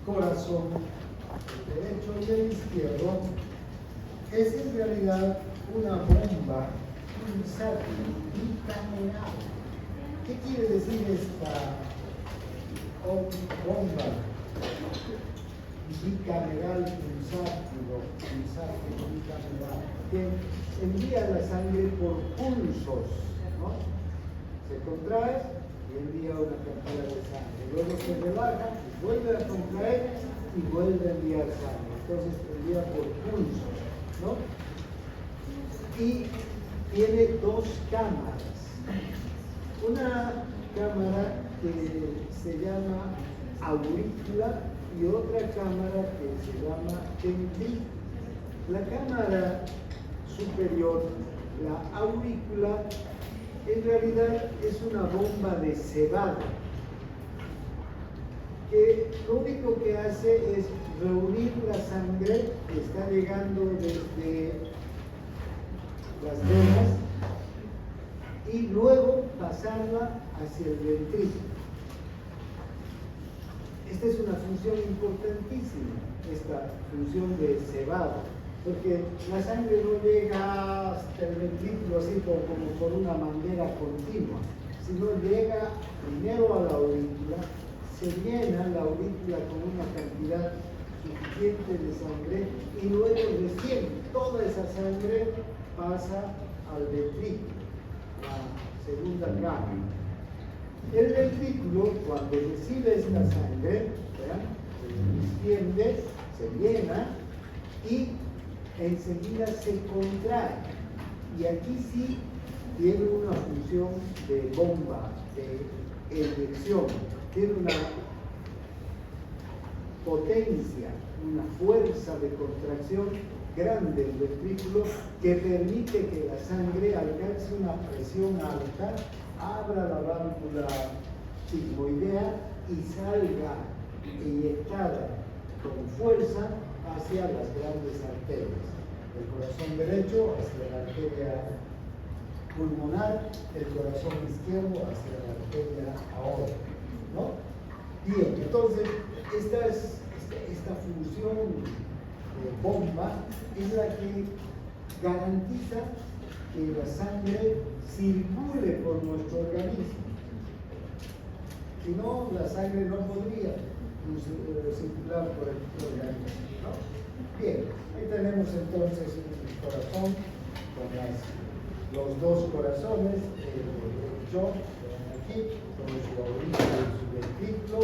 corazón, el derecho y el izquierdo, es en realidad una bomba pulsátil bicameral. ¿Qué quiere decir esta bomba bicameral pulsátil bicameral? Que envía la sangre por pulsos, ¿no? Se contrae y envía una cantidad de sangre, luego se relaja, vuelve a contraer y vuelve a enviar sangre. Entonces envía por pulsos, ¿no? Y tiene dos cámaras. Una cámara que se llama aurícula y otra cámara que se llama ventrículo. La cámara superior, la aurícula, en realidad es una bomba de cebada que lo único que hace es reunir la sangre que está llegando desde las venas y luego pasarla hacia el ventrículo. Esta es una función importantísima, esta función de cebado, porque la sangre no llega hasta el ventrículo así como por una manguera continua, sino llega primero a la aurícula, se llena la aurícula con una cantidad suficiente de sangre y luego recién toda esa sangre pasa al ventrículo, la segunda cámara. El ventrículo, cuando recibe esta sangre, se distiende, se llena y enseguida se contrae. Y aquí sí tiene una función de bomba, de eyección, tiene una potencia, una fuerza de contracción grande el ventrículo que permite que la sangre alcance una presión alta, abra la válvula sigmoidea y salga inyectada con fuerza hacia las grandes arterias. El corazón derecho hacia la arteria pulmonar, el corazón izquierdo hacia la arteria aórtica, ¿no? Bien, entonces esta función de bomba es la que garantiza que la sangre circule por nuestro organismo. Si no, la sangre no podría circular por el organismo, ¿no? Bien, ahí tenemos entonces el corazón con los dos corazones, el derecho, aquí, con su aurícula y su ventrículo,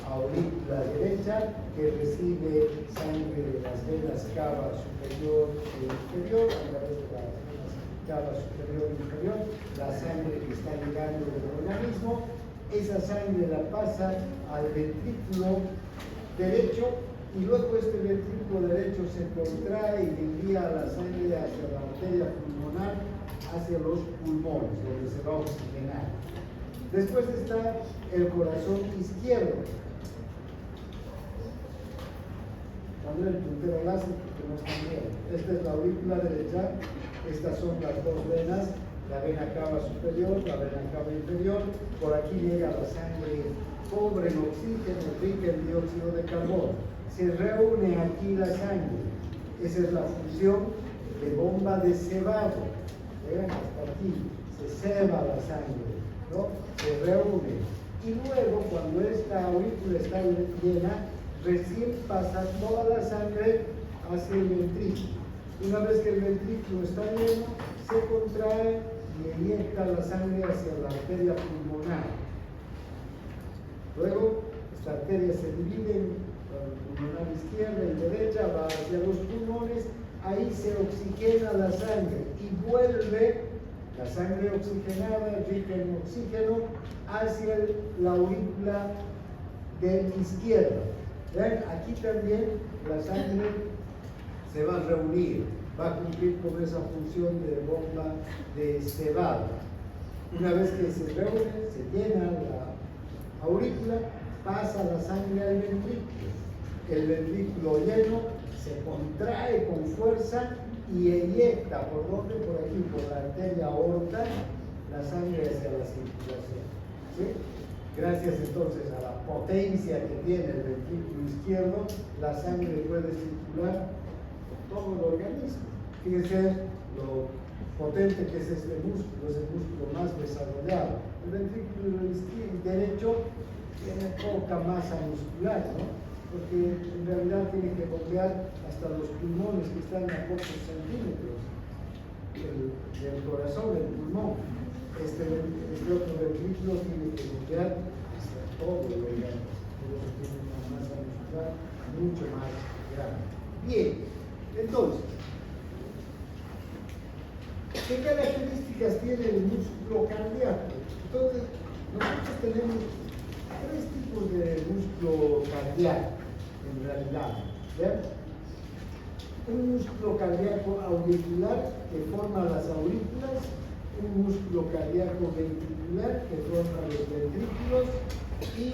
aurícula derecha, que recibe sangre de las venas cava superior e inferior, a través de las venas cava superior e inferior, la sangre que está llegando del organismo, esa sangre la pasa al ventrículo derecho y luego este ventrículo derecho se contrae y envía la sangre hacia la arteria pulmonar, hacia los pulmones, donde se va a oxigenar. Después está el corazón izquierdo. Cuando el puntero láser, porque no está bien. Esta es la aurícula derecha, estas son las dos venas, la vena cava superior, la vena cava inferior. Por aquí llega la sangre pobre en oxígeno, rica en dióxido de carbono. Se reúne aquí la sangre. Esa es la función de bomba de cebado. Hasta aquí se ceba la sangre, ¿no? Se reúne. Y luego, cuando esta aurícula está llena, recién pasa toda la sangre hacia el ventrículo. Una vez que el ventrículo está lleno, se contrae y inyecta la sangre hacia la arteria pulmonar. Luego, esta arteria se divide en pulmonar izquierda y derecha, va hacia los pulmones, ahí se oxigena la sangre y vuelve la sangre oxigenada, rica en oxígeno, hacia la aurícula de izquierda. ¿Ven? Aquí también la sangre se va a reunir, va a cumplir con esa función de bomba de cebado. Una vez que se reúne, se llena la aurícula, pasa la sangre al ventrículo. El ventrículo lleno se contrae con fuerza y eyecta, ¿por dónde? Por aquí, por la arteria aorta, la sangre hacia la circulación. ¿Sí? Gracias entonces a la potencia que tiene el ventrículo izquierdo, la sangre puede circular por todo el organismo. Fíjense lo potente que es este músculo, es el músculo más desarrollado. El ventrículo derecho tiene poca masa muscular, ¿no? Porque en realidad tiene que bombear hasta los pulmones que están a pocos centímetros del corazón, del pulmón. Este otro ventrículo tiene que bombear hasta todo el organismo, por eso tiene una masa muscular mucho más grande. Bien, entonces, ¿qué características tiene el músculo cardíaco? Entonces, nosotros tenemos tres tipos de músculo cardíaco, en realidad. ¿Ven? Un músculo cardíaco auricular que forma las aurículas, un músculo cardíaco ventricular que forma los ventrículos y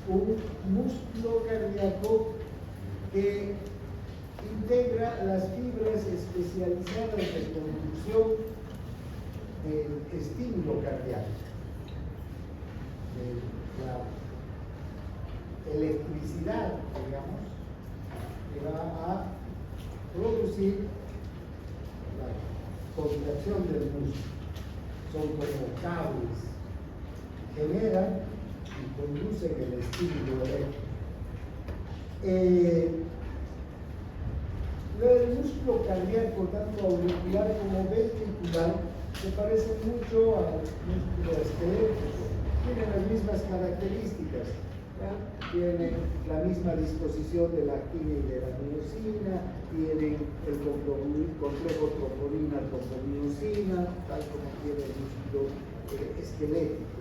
un músculo cardíaco que integra las fibras especializadas de conducción del estímulo cardíaco, de la electricidad, digamos, que va a producir la contracción del músculo. Son como cables que generan y conducen el estímulo eléctrico. El músculo cardíaco, tanto auricular como ventricular, se parece mucho al músculo esquelético. Tienen las mismas características. ¿Ya? Tienen la misma disposición de la actina y de la miosina, tienen el complejo troponina-tropomioxina, tal como tiene el músculo esquelético.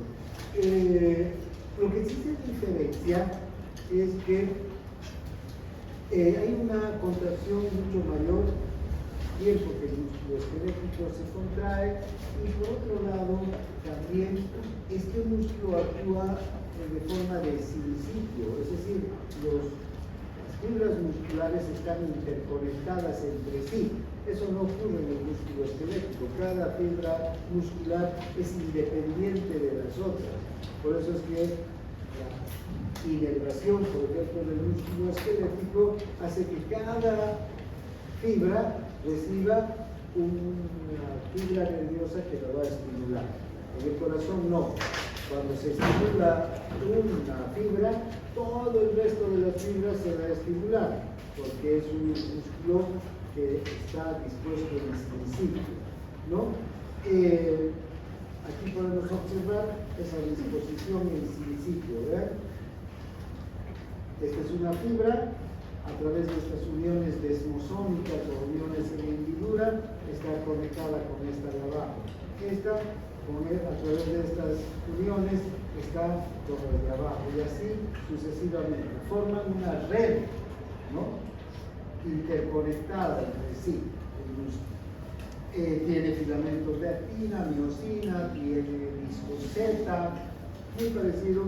Lo que sí se diferencia es que hay una contracción mucho mayor tiempo que el músculo esquelético se contrae, y por otro lado también este músculo actúa de forma de sincipio, es decir, las fibras musculares están interconectadas entre sí. Eso no ocurre en el músculo esquelético. Cada fibra muscular es independiente de las otras. Por eso es que la inervación, por ejemplo, del músculo esquelético hace que cada fibra reciba una fibra nerviosa que la va a estimular. En el corazón no. Cuando se estimula una fibra, todo el resto de las fibras se va a estimular, porque es un músculo que está dispuesto en sincipio, ¿no? Aquí podemos observar esa disposición en sincipio, ¿verdad? Esta es una fibra, a través de estas uniones desmosómicas o uniones en hendidura, está conectada con esta de abajo. Esta, a través de estas uniones, está con el de abajo, y así sucesivamente. Forman una red, ¿no?, interconectada entre sí. Tiene filamentos de actina, miosina, tiene disco Z, muy parecido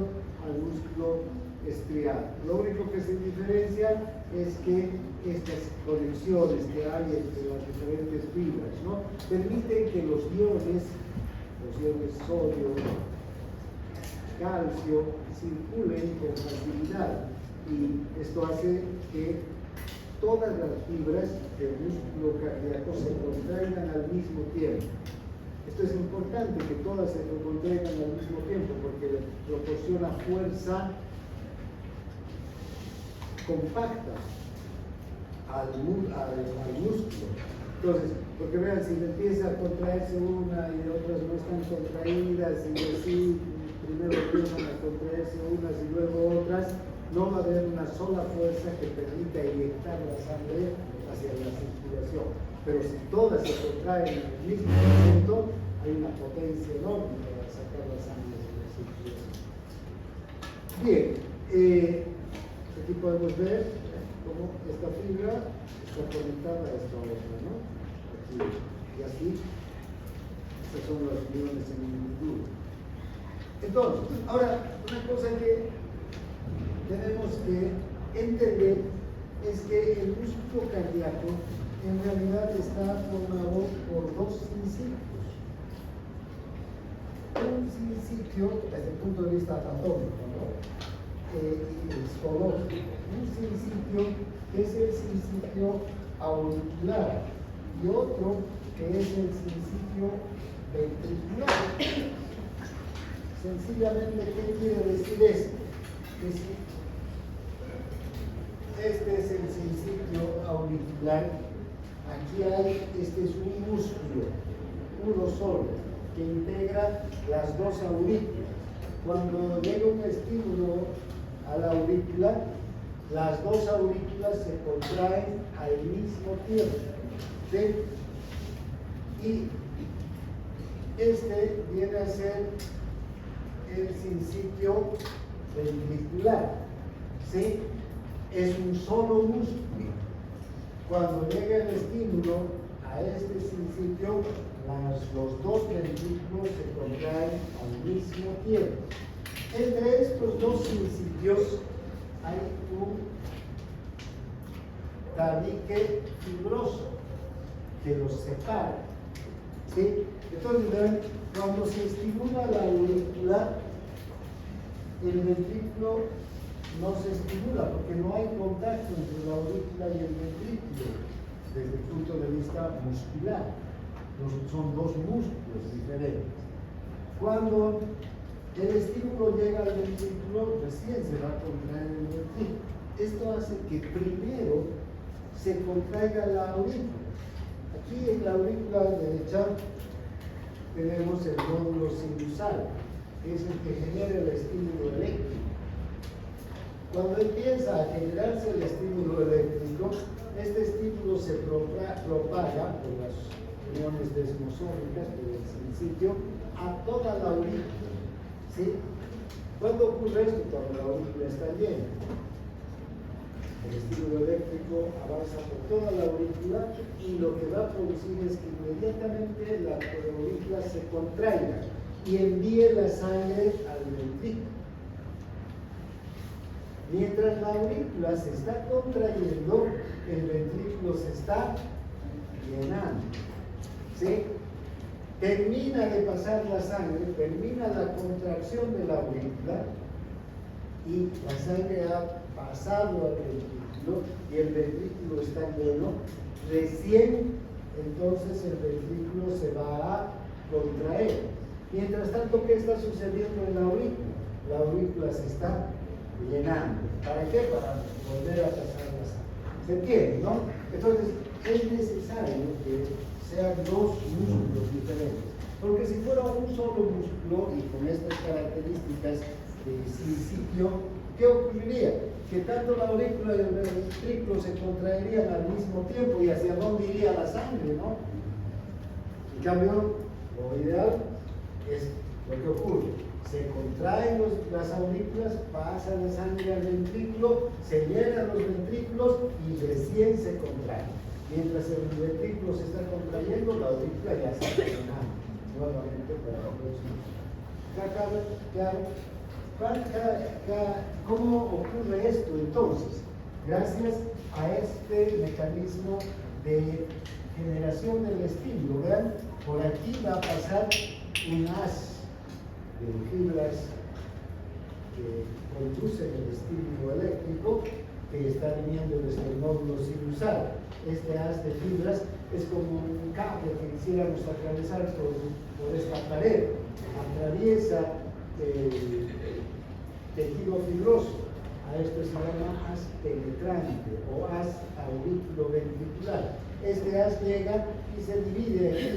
al músculo estriado. Lo único que se diferencia es que estas conexiones que hay entre las diferentes fibras, ¿no?, permiten que los iones sodio, calcio, circulen con facilidad, y esto hace que todas las fibras del músculo cardíaco se contraigan al mismo tiempo. Esto es importante, que todas se contraigan al mismo tiempo, porque proporciona fuerza compacta al músculo. Entonces, porque vean, si empieza a contraerse una y otras no están contraídas, y así primero empiezan a contraerse unas y luego otras, no va a haber una sola fuerza que permita inyectar la sangre hacia la circulación. Pero si todas se contraen en el mismo momento, hay una potencia enorme para sacar la sangre de la circulación. Bien, aquí podemos ver cómo esta fibra está conectada a esta otra, ¿no? Aquí, y aquí, estas son las uniones en el hendidura. Entonces, ahora, una cosa que tenemos que entender es que el músculo cardíaco en realidad está formado por dos sincipios. Un sinsitio, desde el punto de vista anatómico, ¿no? Y histológico. Un sinsitio que es el sinsitio auricular y otro que es el sinsitio ventricular. Sencillamente, ¿qué quiere decir esto? Que si este es el sinsitio auricular, aquí hay, este es un músculo, uno solo, que integra las dos aurículas. Cuando llega un estímulo a la aurícula, las dos aurículas se contraen al mismo tiempo, ¿sí? Y este viene a ser el sinsitio ventricular, ¿sí? Es un solo músculo. Cuando llega el estímulo a este sinsitio, los dos ventrículos se contraen al mismo tiempo. Entre estos dos sinsitios hay un tabique fibroso que los separa, ¿sí? Entonces, ¿ven? Cuando se estimula la aurícula, el ventrículo no se estimula porque no hay contacto entre la aurícula y el ventrículo desde el punto de vista muscular. Son dos músculos diferentes. Cuando el estímulo llega al ventrículo, recién se va a contraer el ventrículo. Esto hace que primero se contraiga la aurícula. Aquí en la aurícula derecha tenemos el nódulo sinusal, que es el que genera el estímulo eléctrico. Cuando empieza a generarse el estímulo eléctrico, este estímulo se propaga por las uniones desmosónicas, por el sinsitio, a toda la aurícula, ¿sí? ¿Cuándo ocurre esto? Cuando la aurícula está llena. El estímulo eléctrico avanza por toda la aurícula y lo que va a producir es que inmediatamente la aurícula se contraiga y envíe la sangre al ventrículo. Mientras la aurícula se está contrayendo, el ventrículo se está llenando, ¿sí? Termina de pasar la sangre, termina la contracción de la aurícula y la sangre ha pasado al ventrículo y el ventrículo está lleno. Recién entonces el ventrículo se va a contraer. Mientras tanto, ¿qué está sucediendo en la aurícula? La aurícula se está llenando. ¿Para qué? Para volver a pasar la sangre. ¿Se entiende, no? Entonces, es necesario que sean dos músculos diferentes. Porque si fuera un solo músculo y con estas características de sinsitio, ¿qué ocurriría? Que tanto la aurícula y el ventrículo se contraerían al mismo tiempo y hacia dónde iría la sangre, ¿no? En cambio, lo ideal es lo que ocurre. Se contraen las aurículas, pasa la sangre al ventrículo, se llenan los ventrículos y recién se contraen. Mientras el ventrículo se está contrayendo, la aurícula ya se está llenando. Nuevamente para la próxima. Claro. ¿Cómo ocurre esto entonces? Gracias a este mecanismo de generación del estímulo. Vean, por aquí va a pasar un haz de fibras que conducen el estímulo eléctrico que está viniendo desde el nódulo sinusal. Este haz de fibras es como un cable que quisiéramos atravesar por esta pared. Atraviesa el tejido fibroso. A esto se llama haz penetrante o haz auriculoventricular. Este haz llega y se divide aquí en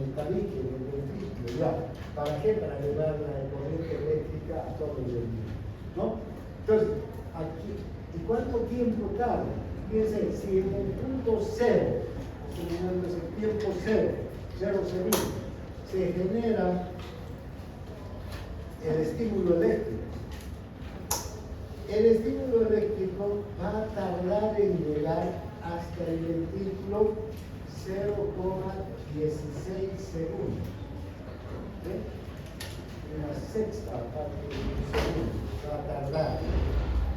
el tabique, en el ventrículo, ¿ya? ¿Para qué? Para llevar la corriente eléctrica a todo el ventrículo, ¿no? Entonces, aquí, ¿y cuánto tiempo tarda? Fíjense, si en el punto cero, es el tiempo cero segundos, se genera el estímulo eléctrico. El estímulo eléctrico va a tardar en llegar hasta el ventrículo 0,16 segundos. ¿Sí? Una sexta parte de un segundo va a tardar.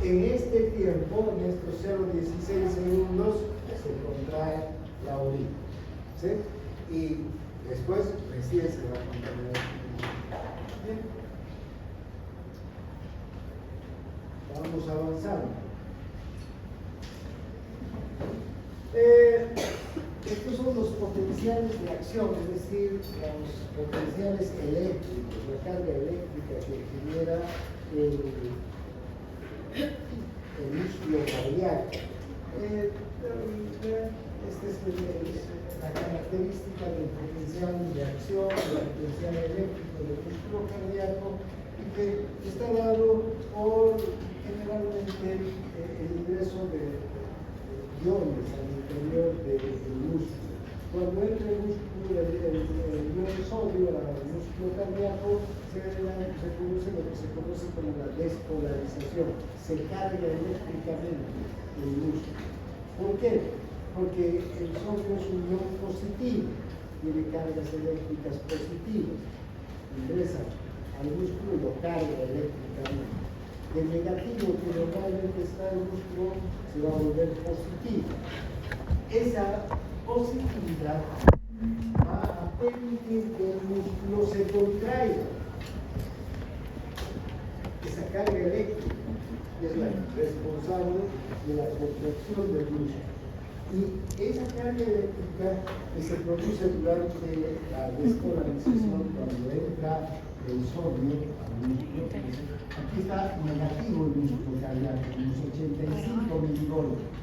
En este tiempo, en estos 0,16 segundos, se contrae la aurícula. ¿Sí? Y después recién se va a contraer. Bien. Vamos avanzando. Estos son los potenciales de acción, es decir, los potenciales eléctricos, la carga eléctrica que genera el músculo cardíaco. Esta es la característica del potencial de acción, del potencial eléctrico del músculo cardíaco, y que está dado por generalmente el ingreso de iones al interior del músculo. Cuando entra el ion sodio al músculo cardíaco, se produce lo que se conoce como la despolarización. Se carga eléctricamente el músculo. ¿Por qué? Porque el sodio es un ion positivo, tiene cargas eléctricas positivas. Ingresa al músculo y lo carga eléctricamente. El negativo que normalmente está en el músculo se va a volver positivo. Esa positividad va a permitir que el músculo se contraiga. Esa carga eléctrica es la responsable de la contracción del músculo. Y esa carga eléctrica que se produce durante la despolarización cuando entra el sodio al músculo. Aquí está negativo el músculo cardíaco, unos 85 milivoltios.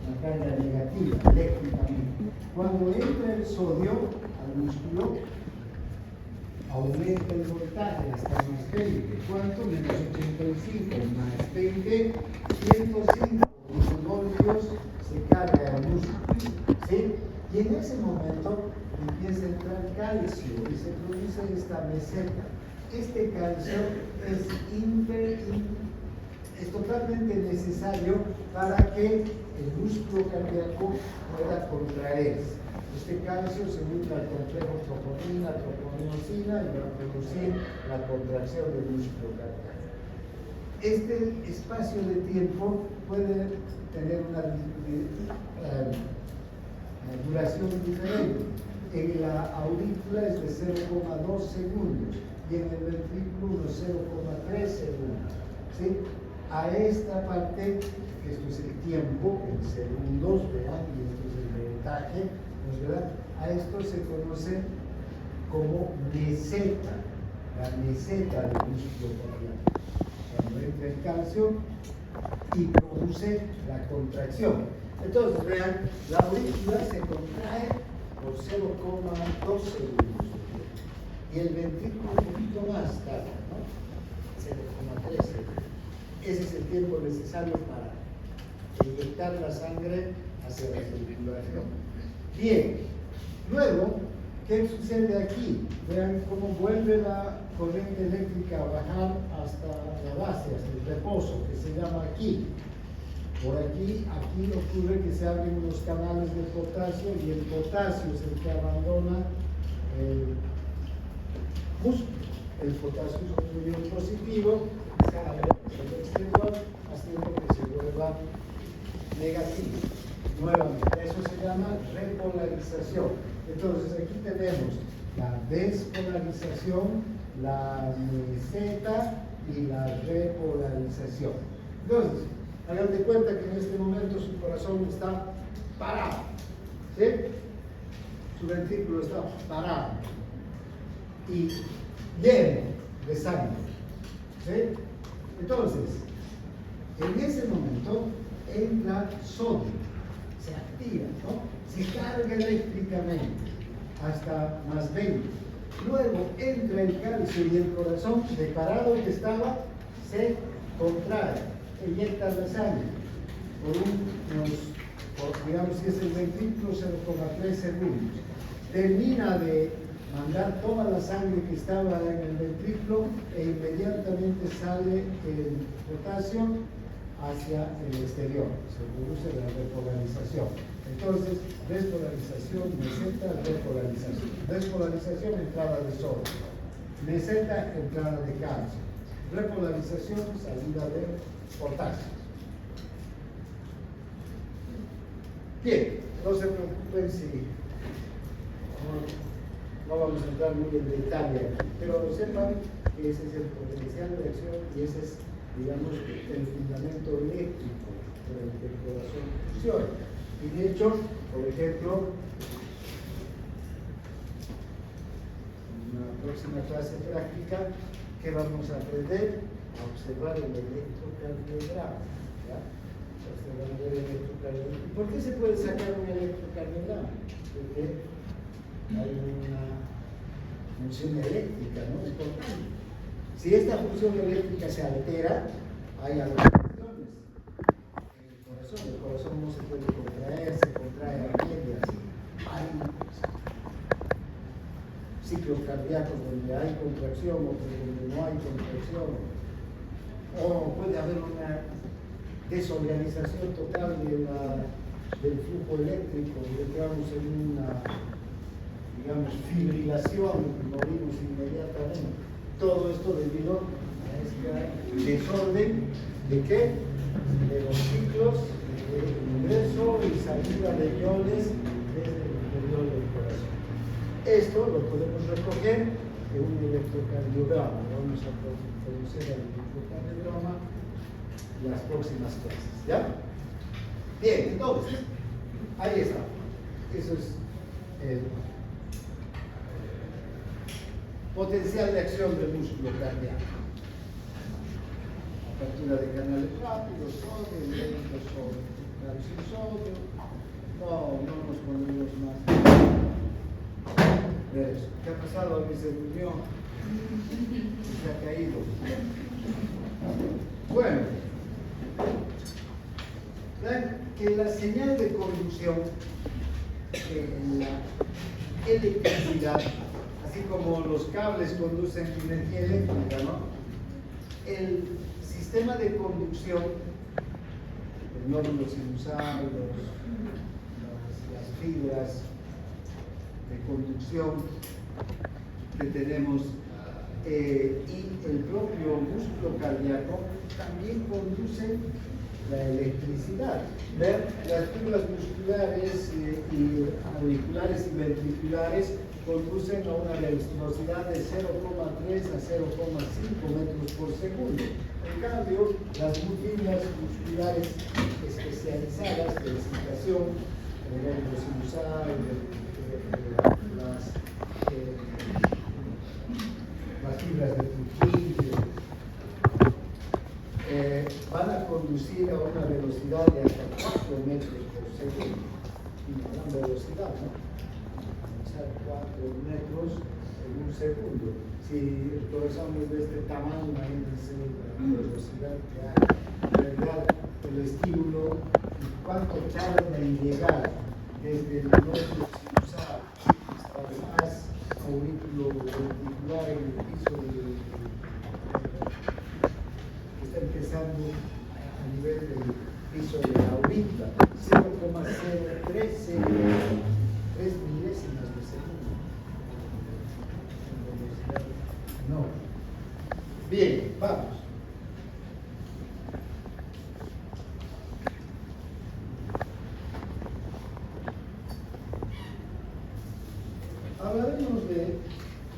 La carga negativa eléctricamente. Cuando entra el sodio al músculo, aumenta el voltaje hasta más 20. ¿Cuánto? Menos 85 más 20, 105 milivoltios se carga el músculo. ¿Sí? Y en ese momento empieza a entrar calcio y se produce esta meseta. Este calcio es totalmente necesario para que el músculo cardíaco pueda contraerse. Este calcio se une al complejo troponina, troponiosina y va a producir la contracción del músculo cardíaco. Este espacio de tiempo puede tener una duración diferente. En la aurícula es de 0,2 segundos y en el ventrículo unos 0,3 segundos. ¿Sí? A esta parte, esto es el tiempo en segundos, vean, y esto es el voltaje, ¿verdad? A esto se conoce como meseta, la meseta del músculo cardíaco. Cuando entra el calcio y produce la contracción. Entonces, vean, la aurícula se contrae por 0,2 segundos y el ventrículo un poquito más tarde, ¿no? 0,3 segundos. Ese es el tiempo necesario para inyectar la sangre hacia la circulación. Bien, luego, ¿qué sucede aquí? Vean cómo vuelve la corriente eléctrica a bajar hasta la base, hasta el reposo, que se llama aquí. Por aquí ocurre que se abren unos canales de potasio y el potasio es el que abandona el músculo. El potasio es un ion positivo, sale hacia el exterior, haciendo que se vuelva negativo. Nuevamente, eso se llama repolarización. Entonces, aquí tenemos la despolarización, la meseta y la repolarización. Entonces, hagan de cuenta que en este momento su corazón está parado, ¿sí? Su ventrículo está parado y lleno de sangre, ¿sí? Entonces, en ese momento entra sodio, se activa, ¿no? Se carga eléctricamente hasta más 20. Luego entra el calcio y el corazón, de parado que estaba, se contrae. Inyecta la sangre digamos si es el ventrículo, 0,3 segundos. Termina de mandar toda la sangre que estaba en el ventrículo e inmediatamente sale el potasio hacia el exterior. Se produce la repolarización. Entonces, despolarización, meseta, repolarización. Despolarización, entrada de sodio. Meseta, entrada de calcio. Repolarización, salida de potasio. Bien, no se preocupen si No vamos a entrar muy en detalle, pero sepan que ese es el potencial de acción y ese es, digamos, el fundamento eléctrico por el que el corazón funciona. Y de hecho, por ejemplo, en la próxima clase práctica, ¿qué vamos a aprender? A observar el electrocardiograma. ¿Ya? Observar el electrocardiograma. ¿Y por qué se puede sacar un electrocardiograma? Porque hay una función eléctrica, ¿no? Importante. Si esta función eléctrica se altera, hay alteraciones en el corazón no se puede contraer, se contrae a medias, hay ciclos cardíacos donde hay contracción o donde no hay contracción, o puede haber una desorganización total del flujo eléctrico, entramos en una, digamos, fibrilación, morimos inmediatamente. Todo esto debido a este desorden de qué? De los ciclos de ingreso y salida de iones desde el interior del corazón. Esto lo podemos recoger en un electrocardiograma. Vamos a conocer el electrocardiograma en las próximas clases. ¿Ya? Bien, entonces, ahí está. Eso es el potencial de acción del músculo cardíaco. Apertura de canales rápidos, sodio, lentos, sodio, calcio, sodio. No nos ponemos más. Eso. ¿Qué ha pasado? A mí se durmió. Se ha caído. Bueno, vean que la señal de conducción en la electricidad, así como los cables conducen energía eléctrica, ¿no? El sistema de conducción, el nódulo sinusal, las fibras de conducción que tenemos y el propio músculo cardíaco también conducen la electricidad. Ver las fibras musculares y auriculares y ventriculares conducen a una velocidad de 0,3 a 0,5 metros por segundo. En cambio, las fibras musculares especializadas de excitación, el nódulo sinusal, las fibras de Purkinje, van a conducir a una velocidad de hasta 4 metros por segundo. Una gran velocidad, ¿no? 4 metros en un segundo. Si el corazón es de este tamaño, imagínense la velocidad que hay. En realidad, el estímulo, cuánto tarda en llegar desde el nódulo sinusal hasta el más aurículo ventricular en el piso que está empezando a nivel del piso de la aurícula, 0,013 milésimas de segundo. No. Bien, vamos. Hablaremos de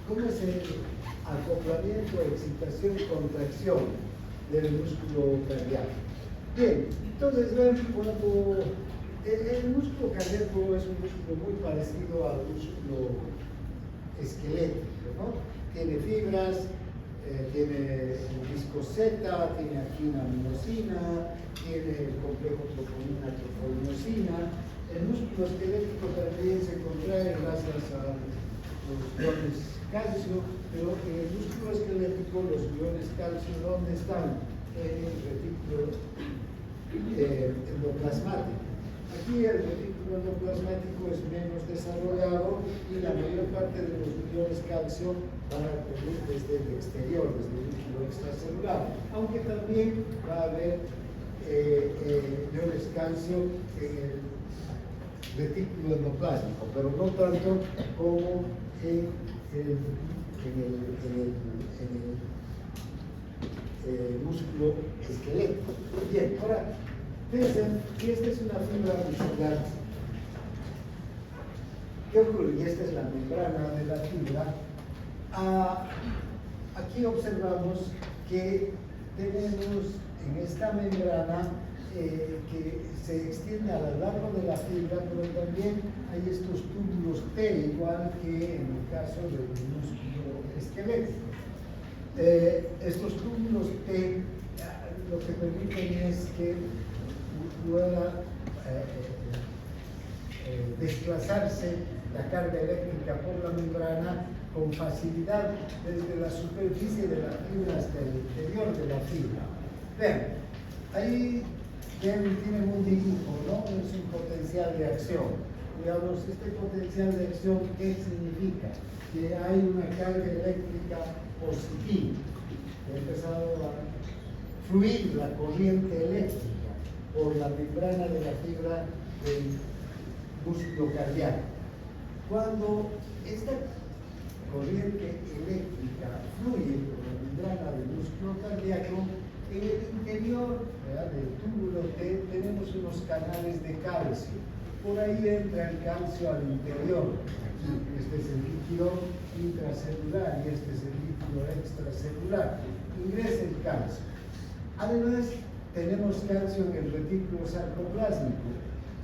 cómo es el acoplamiento, excitación y contracción del músculo cardíaco. Bien, entonces ven, cuando el músculo cardíaco es un músculo muy parecido al músculo esquelético, ¿no? Tiene fibras, tiene el disco Z, tiene aquí una miosina, tiene el complejo troponina-tropoinosina. El músculo esquelético también se contrae gracias a los iones calcio, pero en el músculo esquelético los iones calcio, ¿dónde están? En el retículo endoplasmático. Aquí el retículo endoplasmático es menos desarrollado y la mayor parte de los iones calcio van a venir desde el exterior, desde el núcleo extracelular, aunque también va a haber iones calcio en el retículo endoplasmático, pero no tanto como en el músculo esquelético. Bien, ahora, fíjense que esta es una fibra muscular ¿Qué ocurre? Y esta es la membrana de la fibra. Aquí observamos que tenemos en esta membrana que se extiende a lo largo de la fibra, pero también hay estos túbulos T, igual que en el caso del músculo esquelético. Estos túbulos T lo que permiten es que pueda desplazarse la carga eléctrica por la membrana con facilidad desde la superficie de la fibra hasta el interior de la fibra. Vean, ahí tienen un dibujo, ¿no? Es un potencial de acción. Digamos, este potencial de acción, ¿qué significa? Que hay una carga eléctrica positiva. Ha empezado a fluir la corriente eléctrica por la membrana de la fibra del músculo cardíaco. Cuando esta corriente eléctrica fluye por la membrana del músculo cardíaco, en el interior, ¿verdad?, del túbulo T tenemos unos canales de calcio. Por ahí entra el calcio al interior. Aquí, este es el líquido intracelular y este es el líquido extracelular. Ingresa el calcio. Además, tenemos calcio en el retículo sarcoplásmico.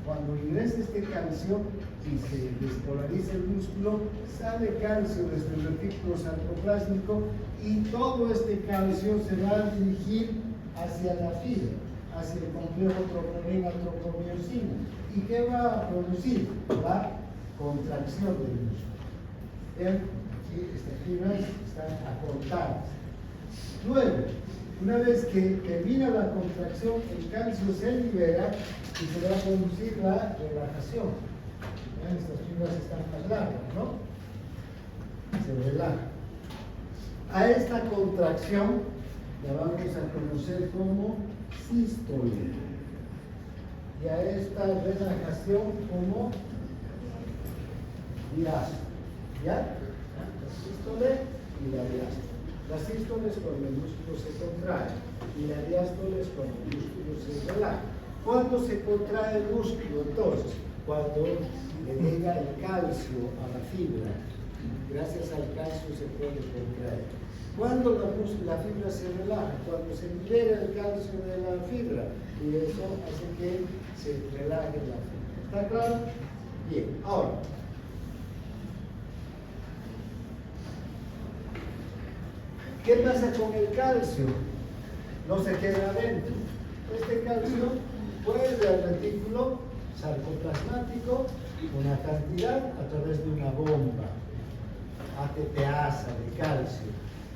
Cuando ingresa este calcio y se despolariza el músculo, sale calcio desde el retículo sarcoplásmico y todo este calcio se va a dirigir hacia la fibra, hacia el complejo troponina-tropomiosina. ¿Y qué va a producir? La contracción del músculo. Bien, aquí estas fibras están acortadas. Luego, una vez que termina la contracción, el calcio se libera y se va a producir la relajación. ¿Ven? Estas fibras están más largas, ¿no? Se relaja. A esta contracción la vamos a conocer como sístole. Y a esta relajación como diástole. ¿Ya? La sístole y la diástole. La sístole es cuando el músculo se contrae y la diástole es cuando el músculo se relaja. ¿Cuándo se contrae el músculo? Entonces, cuando le llega el calcio a la fibra. Gracias al calcio se puede contraer. Cuando la fibra se relaja, cuando se libera el calcio de la fibra, y eso hace que se relaje la fibra. ¿Está claro? Bien, ahora. ¿Qué pasa con el calcio? No se queda adentro. Este calcio vuelve al retículo sarcoplasmático una cantidad a través de una bomba ATPasa de calcio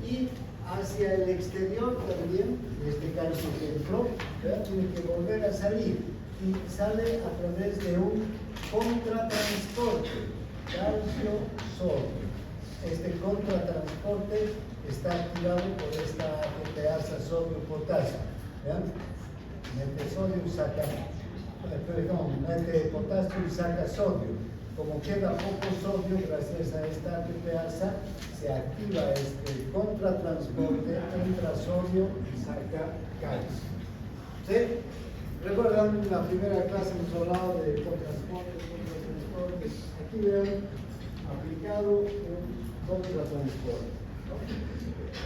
y hacia el exterior también este calcio que entró, ¿verdad?, tiene que volver a salir y sale a través de un contratransporte calcio-sodio. Este contratransporte está activado por esta ATPasa sodio-potasio. Mete sodio y saca, mete potasio y saca sodio. Como queda poco sodio, gracias a esta ATPasa, se activa este contratransporte, entra sodio y saca calcio. ¿Sí? ¿Recuerdan? En la primera clase hemos hablado de contratransporte. Aquí ven aplicado un contratransporte, ¿no?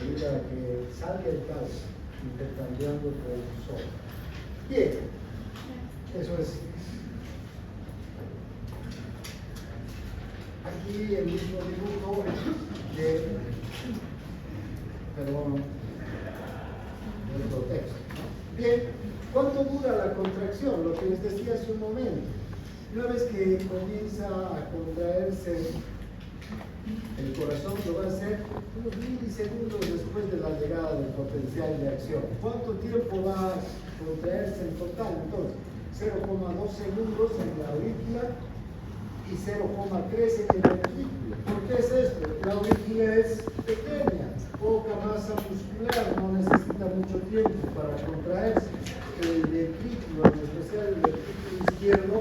Ayuda a que salga el calcio intercambiando por el sodio. Bien, eso es. Aquí el mismo dibujo del contexto, ¿no? Bien, ¿cuánto dura la contracción? Lo que les decía hace un momento. Una vez que comienza a contraerse el corazón, lo va a hacer unos milisegundos después de la llegada del potencial de acción. ¿Cuánto tiempo va a contraerse en total? Entonces, 0,2 segundos en la aurícula y 0,3 en el ventrículo. ¿Por qué es esto? La aurícula es pequeña, poca masa muscular, no necesita mucho tiempo para contraerse. El ventrículo, en especial el ventrículo izquierdo,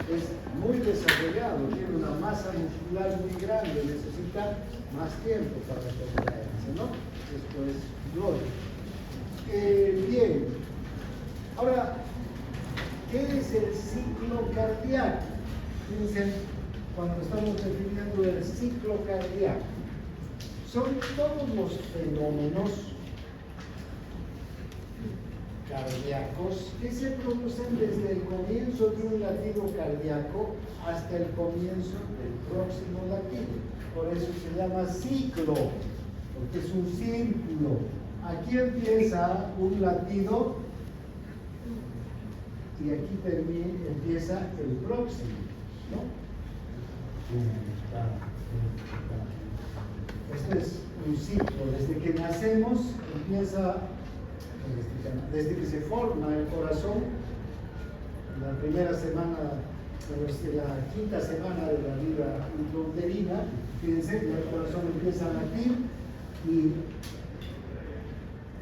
es muy desarrollado, tiene una masa muscular muy grande, necesita más tiempo para contraerse, ¿no? Esto es lógico. Bien, ahora, ¿qué es el ciclo cardíaco? Fíjense, cuando estamos definiendo el ciclo cardíaco, son todos los fenómenos cardíacos que se producen desde el comienzo de un latido cardíaco hasta el comienzo del próximo latido. Por eso se llama ciclo, porque es un círculo. Aquí empieza un latido y aquí empieza el próximo, ¿no? Este es un ciclo. Desde que nacemos empieza, desde que se forma el corazón, la primera semana, la quinta semana de la vida intrauterina, fíjense que el corazón empieza a latir y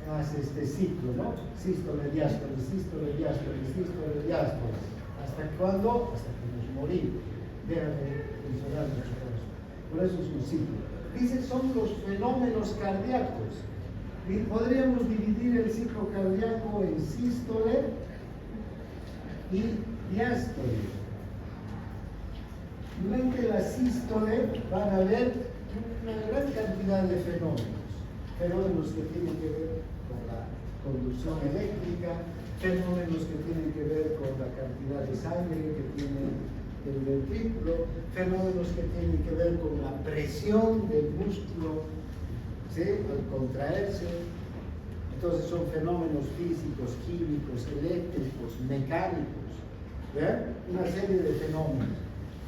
hace este ciclo, ¿no? Sístole, diástole, sístole, diástole, sístole, diástole. ¿Hasta cuándo? Hasta que nos morimos. Deja de funcionar nuestro corazón. Por eso es un ciclo. Dice, son los fenómenos cardíacos. Y podríamos dividir el ciclo cardíaco en sístole y diástole. Durante la sístole van a haber una gran cantidad de fenómenos que tienen que ver con la conducción eléctrica, fenómenos que tienen que ver con la cantidad de sangre que tiene el ventrículo, fenómenos que tienen que ver con la presión del músculo, ¿sí?, al contraerse. Entonces son fenómenos físicos, químicos, eléctricos, mecánicos, ¿verdad? Una serie de fenómenos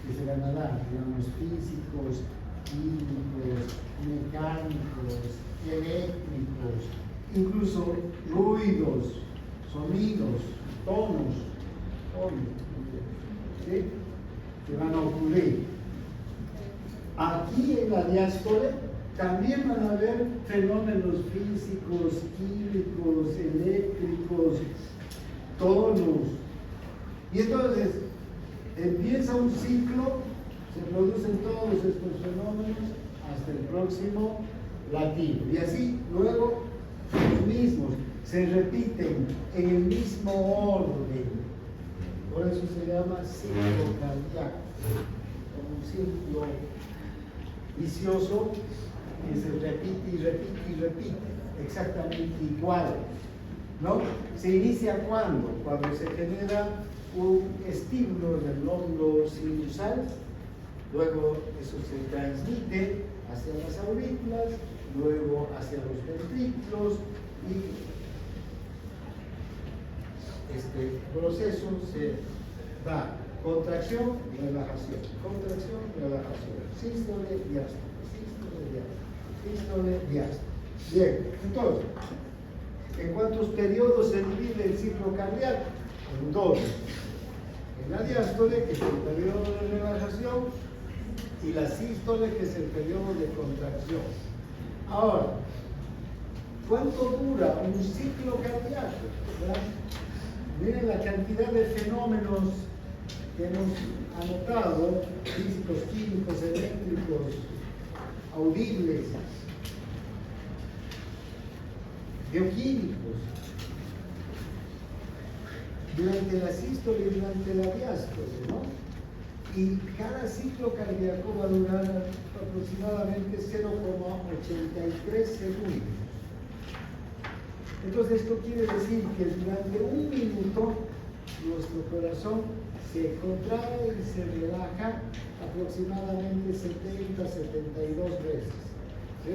que se van a dar, digamos, físicos, químicos, mecánicos, eléctricos, incluso ruidos, sonidos, tonos, ¿sí?, que van a ocurrir. Aquí en la diástole también van a haber fenómenos físicos, químicos, eléctricos, tonos. Y entonces empieza un ciclo, se producen todos estos fenómenos hasta el próximo latido. Y así luego los mismos se repiten en el mismo orden. Por eso se llama ciclo cardíaco, como un círculo vicioso que se repite y repite y repite, exactamente igual, ¿no? ¿Se inicia cuándo? Cuando se genera un estímulo en el nódulo sinusal, luego eso se transmite hacia las aurículas, luego hacia los ventrículos y este proceso se da contracción, relajación, sístole, diástole, sístole, diástole, sístole, diástole. Bien, entonces, ¿en cuántos periodos se divide el ciclo cardíaco? En dos. En la diástole, que es el periodo de relajación, y la sístole, que es el periodo de contracción. Ahora, ¿cuánto dura un ciclo cardíaco? ¿Verdad? Miren la cantidad de fenómenos que hemos anotado, físicos, químicos, eléctricos, audibles, bioquímicos, durante la sístole y durante la diástole, ¿no? Y cada ciclo cardíaco va a durar aproximadamente 0,83 segundos. Entonces esto quiere decir que durante un minuto nuestro corazón se contrae y se relaja aproximadamente 70-72 veces, ¿sí?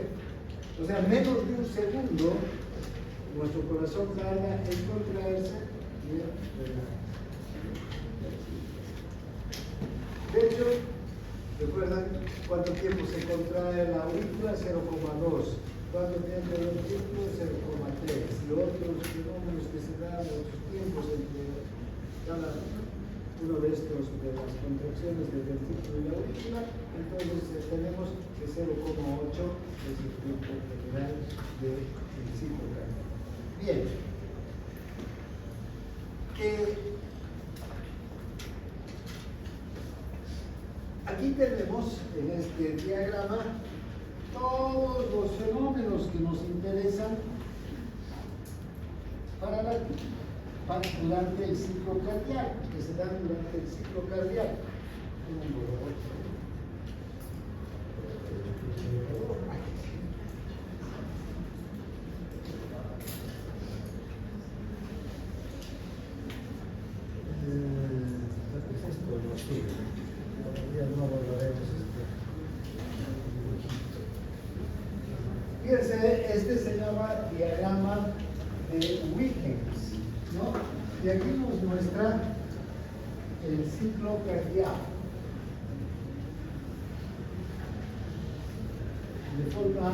O sea, menos de un segundo nuestro corazón tarda en contraerse y en relajarse. De hecho, ¿recuerdan cuánto tiempo se contrae la aurícula? 0,2. ¿Cuánto tiempo el ventrículo? 0,3. Y otros fenómenos que se dan en otros tiempos entre cada uno de las contracciones del ventrículo y la aurícula. Entonces tenemos que 0,8 es el tiempo general del ciclo cardíaco. Bien. Aquí tenemos en este diagrama todos los fenómenos que nos interesan durante el ciclo cardíaco, que se dan durante el ciclo cardíaco. Esto no sirve. Todavía no lo veremos. Fíjense, este se llama diagrama de Wilkins, ¿no? Y aquí nos muestra el ciclo cardíaco de forma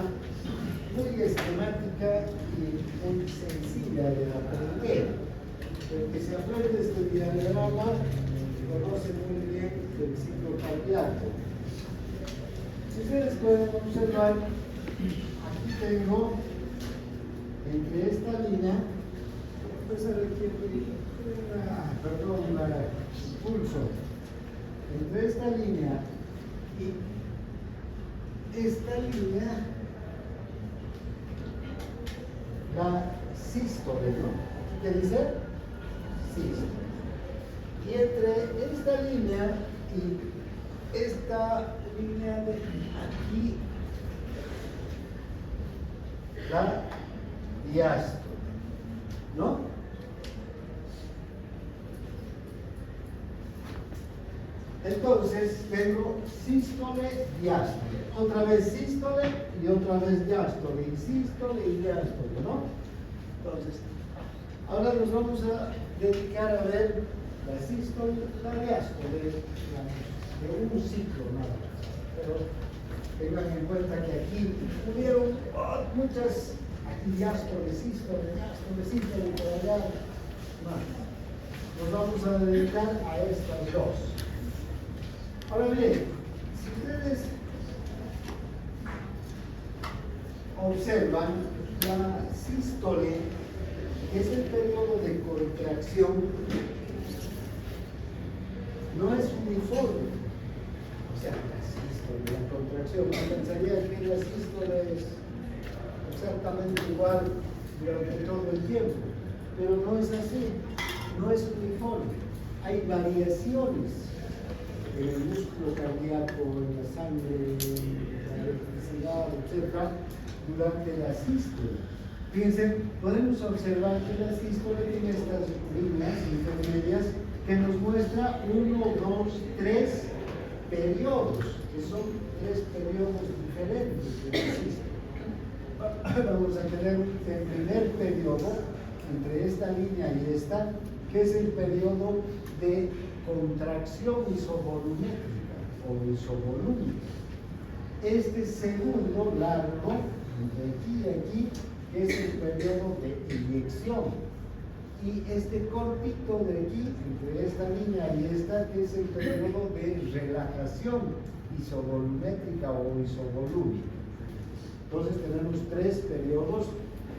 muy esquemática y muy sencilla de aprender. El que se aprende este diagrama conoce muy bien el ciclo cardíaco. Si ustedes pueden observar, aquí tengo entre esta línea, pulso, entre esta línea y esta línea, la sístole, ¿no? ¿Qué dice? Sístole. Y entre esta línea y esta línea de aquí, la diástole, ¿no? Entonces tengo sístole, diástole, otra vez sístole y otra vez diástole, y sístole y diástole, ¿no? Entonces, ahora nos vamos a dedicar a ver la sístole, la diástole, de un ciclo nada más. Pero tengan en cuenta que aquí hubieron muchas diástole, sístole, por allá más. Nos vamos a dedicar a estas dos. Ahora bien, si ustedes observan, la sístole, que es el periodo de contracción, no es uniforme. O sea, la sístole, la contracción, uno pensaría que la sístole es exactamente igual durante todo el tiempo, pero no es así, no es uniforme. Hay variaciones en el músculo cardíaco, en la sangre, en la electricidad, etc., durante la sístole. Fíjense, podemos observar que la sístole tiene estas líneas intermedias que nos muestra 1, 2, 3 periodos, que son 3 periodos diferentes de la sístole. Vamos a tener el primer periodo entre esta línea y esta, que es el periodo de contracción isovolumétrica o isovolúmica. Este segundo largo, entre aquí y aquí, que es el periodo de inyección. Y este cortito de aquí, entre esta línea y esta, que es el periodo de relajación isovolumétrica o isovolúmica. Entonces tenemos 3 periodos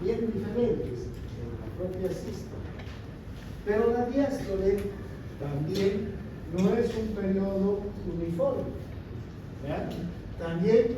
bien diferentes en la propia sístole. Pero la diástole también no es un periodo uniforme, ¿verdad? También